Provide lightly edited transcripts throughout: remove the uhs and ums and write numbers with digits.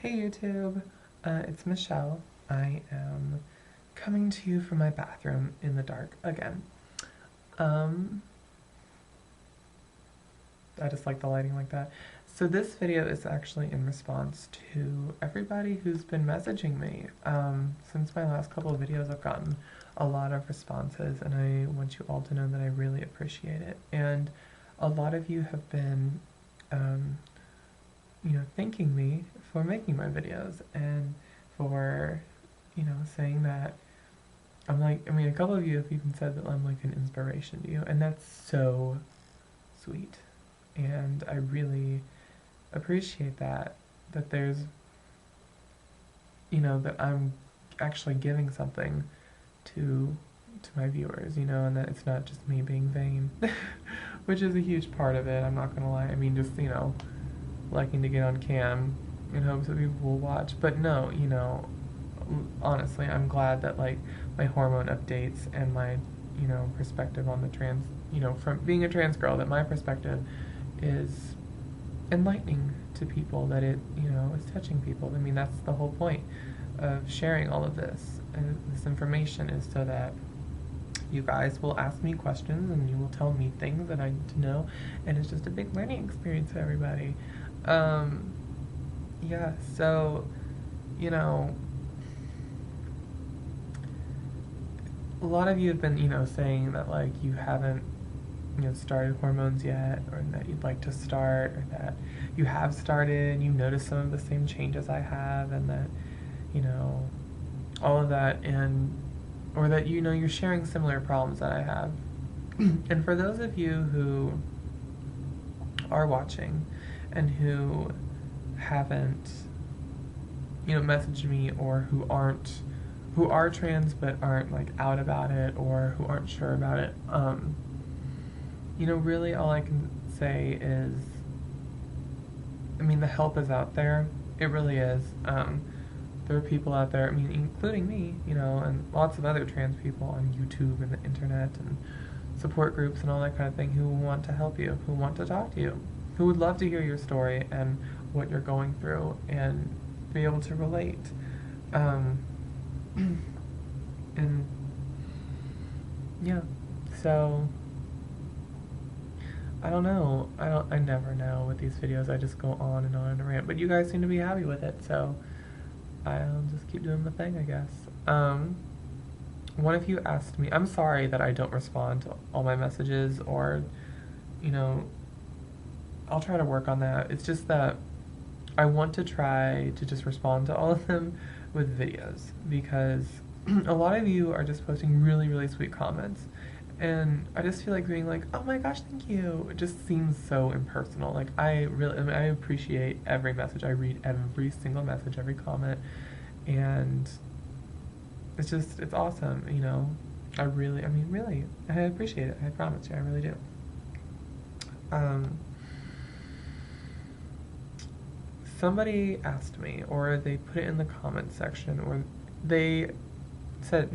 Hey YouTube, it's Michelle. I am coming to you from my bathroom in the dark again. Um, I just like the lighting like that. So this video is actually in response to everybody who's been messaging me. Since my last couple of videos, I've gotten a lot of responses, and I want you all to know that I really appreciate it. And a lot of you have been um, thanking me for making my videos and for, saying that a couple of you have even said that I'm like an inspiration to you, and that's so sweet. And I really appreciate that there's, that I'm actually giving something to my viewers, and that it's not just me being vain, which is a huge part of it. I'm not gonna lie. I mean, just liking to get on cam in hopes that people will watch. But no, honestly, I'm glad that like my hormone updates and my, perspective on the trans, from being a trans girl, that my perspective is enlightening to people, that it, is touching people. I mean, that's the whole point of sharing all of this. And this information is so that you guys will ask me questions and you will tell me things that I need to know, and it's just a big learning experience for everybody. Yeah, so, you know, a lot of you have been, saying that, like, you haven't, started hormones yet, or that you'd like to start, or that you have started and you notice some of the same changes I have, and that, you know, all of that, and, or that, you're sharing similar problems that I have. And for those of you who are watching and who haven't, messaged me, or who are trans but aren't like out about it, or who aren't sure about it, really all I can say is, I mean, the help is out there. It really is. There are people out there, I mean, including me, and lots of other trans people on YouTube and the internet and support groups and all that kind of thing, who want to help you, who want to talk to you, who would love to hear your story and what you're going through and be able to relate. And yeah, so I don't know. I never know with these videos. I just go on and on and rant, but you guys seem to be happy with it, so I'll just keep doing the thing, I guess. One of you asked me, I'm sorry that I don't respond to all my messages, or, I'll try to work on that. It's just that I want to try to just respond to all of them with videos, because a lot of you are just posting really, really sweet comments. And I just feel like being like, oh my gosh, thank you. It just seems so impersonal. Like, I appreciate every message. I read every single message, every comment. And it's awesome, really, I appreciate it. I promise you, I really do. Somebody asked me, or they put it in the comments section, or they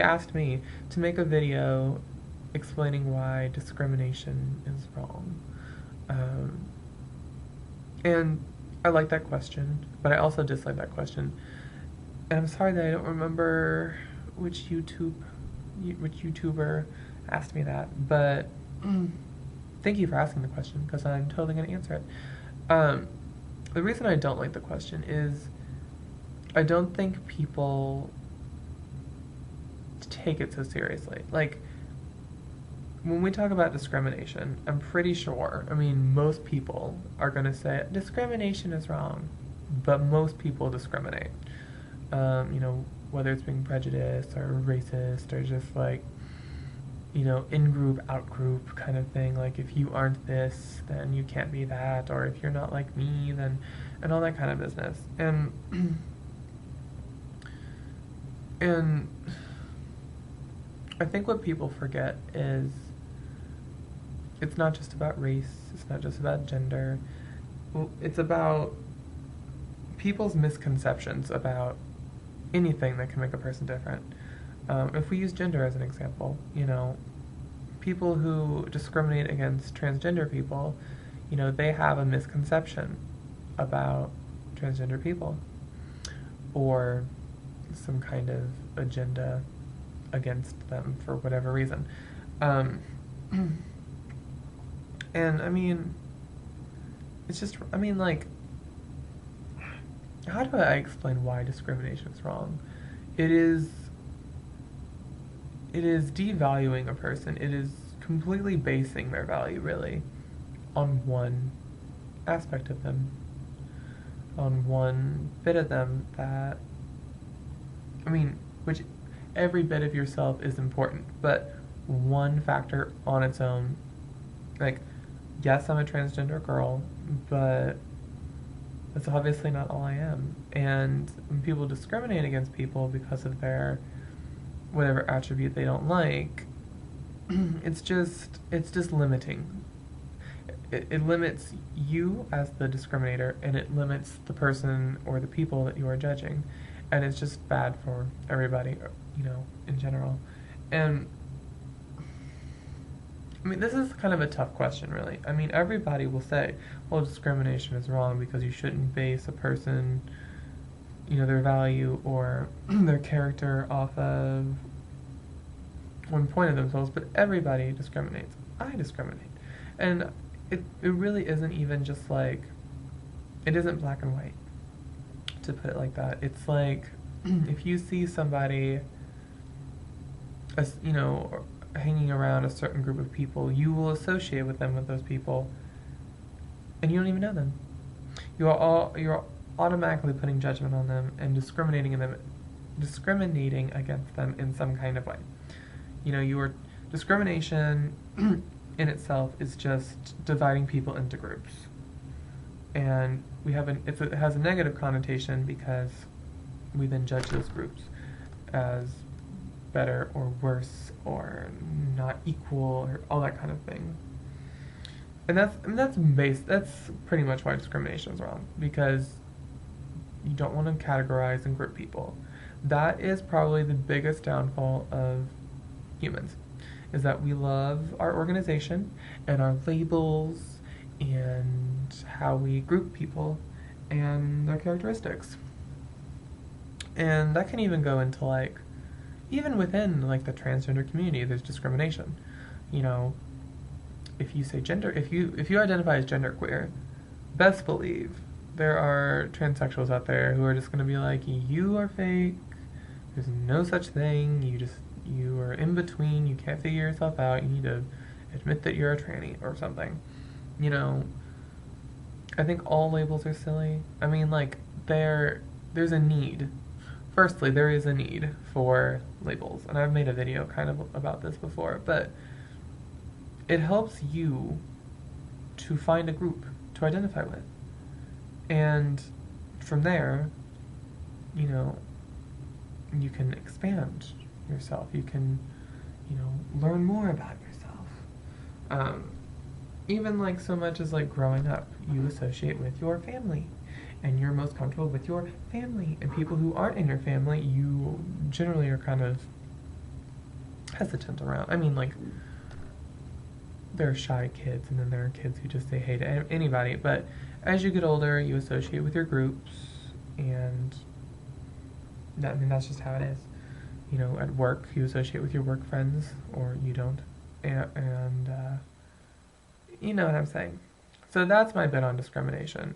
asked me to make a video explaining why discrimination is wrong. And I like that question, but I also dislike that question. And I'm sorry that I don't remember which YouTuber asked me that, but thank you for asking the question, because I'm totally going to answer it. The reason I don't like the question is I don't think people take it so seriously. Like, when we talk about discrimination, I'm pretty sure, most people are going to say discrimination is wrong, but most people discriminate. Whether it's being prejudiced or racist, or just like, in-group, out-group kind of thing. Like, if you aren't this, then you can't be that, or if you're not like me, then, and all that kind of business. And I think what people forget is it's not just about race, it's not just about gender. It's about people's misconceptions about anything that can make a person different. If we use gender as an example, people who discriminate against transgender people, they have a misconception about transgender people. or some kind of agenda against them for whatever reason. Um, and I mean, it's just, I mean, like, how do I explain why discrimination is wrong? It is, it is devaluing a person. It is completely basing their value, really, on one aspect of them, on one bit of them that, I mean, which every bit of yourself is important, but one factor on its own, like, yes, I'm a transgender girl, but that's obviously not all I am. And when people discriminate against people because of their whatever attribute they don't like, it's just limiting. It limits you as the discriminator, and it limits the person or the people that you are judging, and it's just bad for everybody, in general. And I mean, this is kind of a tough question, really. I mean, everybody will say, well, discrimination is wrong because you shouldn't base a person, their value or their character off of one point of themselves, but everybody discriminates. I discriminate. And it really isn't even just like, it isn't black and white, to put it like that. It's like, if you see somebody, as hanging around a certain group of people, you will associate with them with those people, and you don't even know them. You're automatically putting judgment on them and discriminating against them in some kind of way. Your discrimination in itself is just dividing people into groups, and it has a negative connotation because we then judge those groups as better or worse or not equal or all that kind of thing. And that's pretty much why discrimination is wrong, because you don't want to categorize and group people. That is probably the biggest downfall of humans, is that we love our organization and our labels and how we group people and their characteristics. And that can even go into even within the transgender community, there's discrimination. If you say if you identify as genderqueer, best believe there are transsexuals out there who are just going to be like, you are fake, there's no such thing, you are in between, you can't figure yourself out, you need to admit that you're a tranny or something. I think all labels are silly. I mean, there's a need. Firstly, there is a need for labels, and I've made a video kind of about this before, but it helps you to find a group to identify with. And from there, you can expand yourself. You can, learn more about yourself. Even so much as growing up, you associate with your family, and you're most comfortable with your family. And people who aren't in your family, you generally are kind of hesitant around. I mean, there are shy kids, and then there are kids who just say hey to anybody. But as you get older, you associate with your groups, and that's just how it is. At work, you associate with your work friends, or you don't. And you know what I'm saying. So that's my bit on discrimination.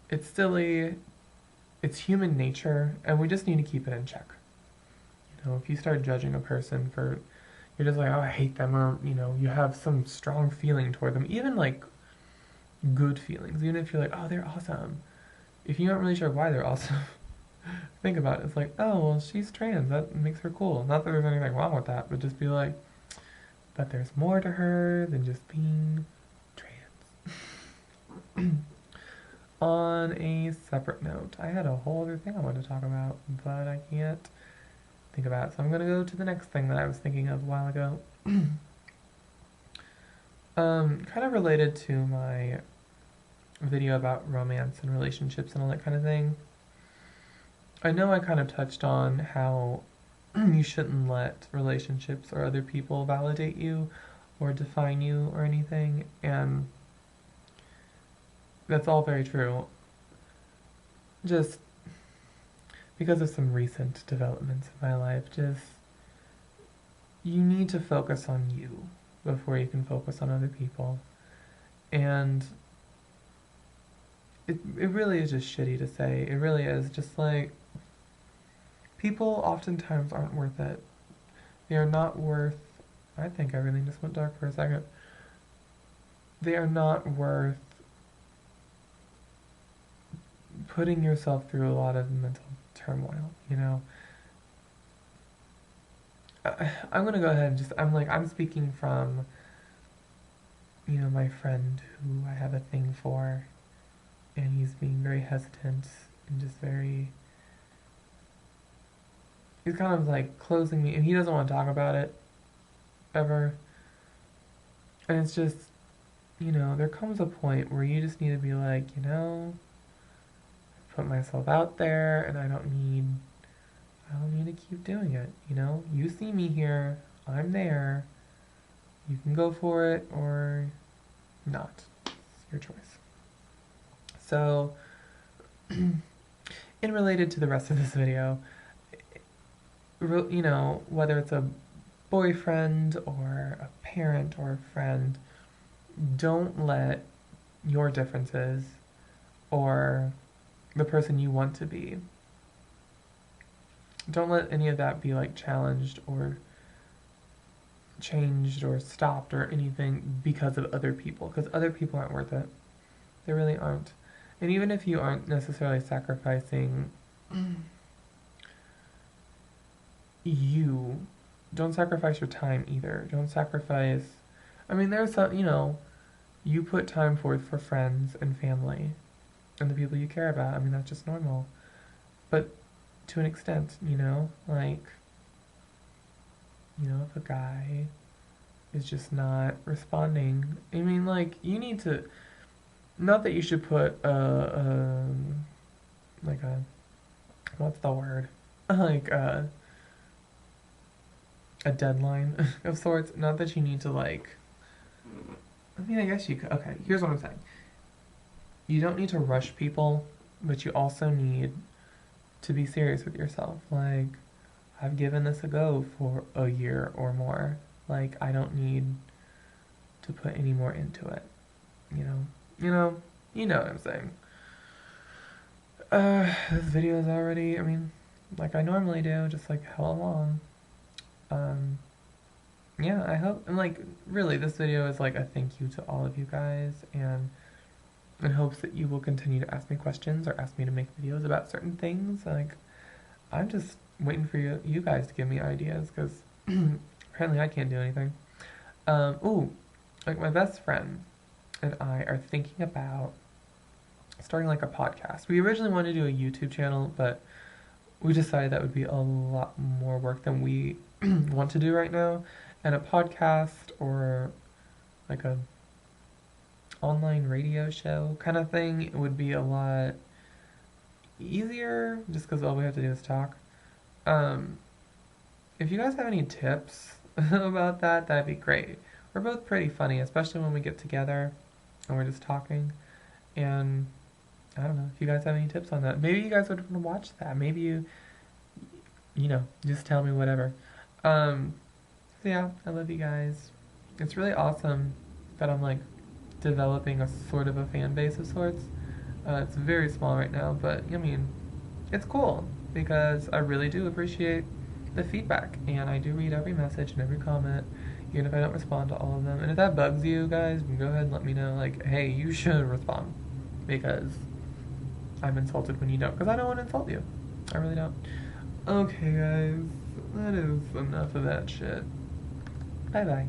It's silly, it's human nature, and we just need to keep it in check. If you start judging a person for, you're just like, oh, I hate them, or, you have some strong feeling toward them, even good feelings, even if you're like, oh, they're awesome. If you're not really sure why they're awesome, think about it. It's like, oh, well, she's trans, that makes her cool. Not that there's anything wrong with that, but just be like, but there's more to her than just being trans. On a separate note, I had a whole other thing I wanted to talk about, but I can't think about it, so I'm going to go to the next thing that I was thinking of a while ago. Kind of related to my video about romance and relationships and all that kind of thing. I know I kind of touched on how you shouldn't let relationships or other people validate you or define you or anything, and that's all very true. Just, because of some recent developments in my life, just you need to focus on you before you can focus on other people. And it really is just shitty to say. It really is. Just like, people oftentimes aren't worth it. They are not worth. I think everything just went dark for a second. They are not worth putting yourself through a lot of mental turmoil, you know? I'm gonna go ahead and just, I'm speaking from, you know, my friend who I have a thing for, and he's being very hesitant and just very, he's kind of like closing me, and he doesn't want to talk about it ever. And it's just, you know, there comes a point where you just need to be like, you know, put myself out there, and I don't need to keep doing it, you know? You see me here, I'm there. You can go for it or not. It's your choice. So, in related to the rest of this video, you know, whether it's a boyfriend or a parent or a friend, don't let your differences or the person you want to be, don't let any of that be like challenged or changed or stopped or anything because of other people, because other people aren't worth it. They really aren't. And even if you aren't necessarily sacrificing you, don't sacrifice your time either. Don't sacrifice, I mean, there's some, you know, you put time forth for friends and family and the people you care about. I mean, that's just normal. But to an extent, you know, like, you know, if a guy is just not responding, I mean, like, you need to, not that you should put like a, what's the word? Like a deadline of sorts. Not that you need to, like, I mean, I guess you could. Okay, here's what I'm saying. You don't need to rush people, but you also need to be serious with yourself. Like, I've given this a go for a year or more. Like, I don't need to put any more into it. You know what I'm saying. This video is already, I mean, like I normally do, just like hella long. Yeah, I hope, and like, really, this video is like a thank you to all of you guys, and in hopes that you will continue to ask me questions or ask me to make videos about certain things. Like, I'm just waiting for you guys to give me ideas, because apparently I can't do anything. Ooh, like my best friend and I are thinking about starting like a podcast. We originally wanted to do a YouTube channel, but we decided that would be a lot more work than we want to do right now. And a podcast or like a online radio show kind of thing would be a lot easier, just because all we have to do is talk. If you guys have any tips about that, that'd be great. We're both pretty funny, especially when we get together and we're just talking. And I don't know if you guys have any tips on that. Maybe you guys would want to watch that. Maybe you know, just tell me whatever. So yeah, I love you guys. It's really awesome that I'm like developing a sort of a fan base of sorts. It's very small right now, but I mean, it's cool because I really do appreciate the feedback, and I do read every message and every comment, even if I don't respond to all of them. And if that bugs you guys, go ahead and let me know, like, hey, you should respond, because I'm insulted when you don't, because I don't want to insult you. I really don't. Okay, guys, that is enough of that shit. Bye-bye.